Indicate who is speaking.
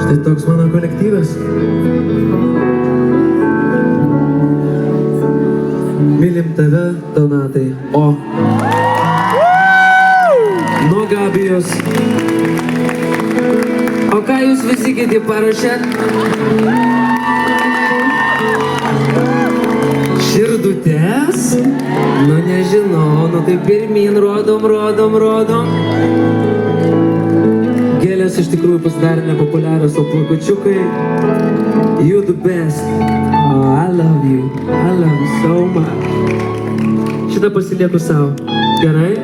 Speaker 1: Tai toks mano kolektyvas. Mylim tave, Donatai. O. Nuo Gabijos. O ką jūs visi kiti parašėt? Širdutės? Nu nežinau, nu tai pirmin rodom. Gėlės iš tikrųjų pasidarė nepopuliarios, o plakučiukai, you the best. Oh, I love you so much. Šitą pasilieku savo. Gerai?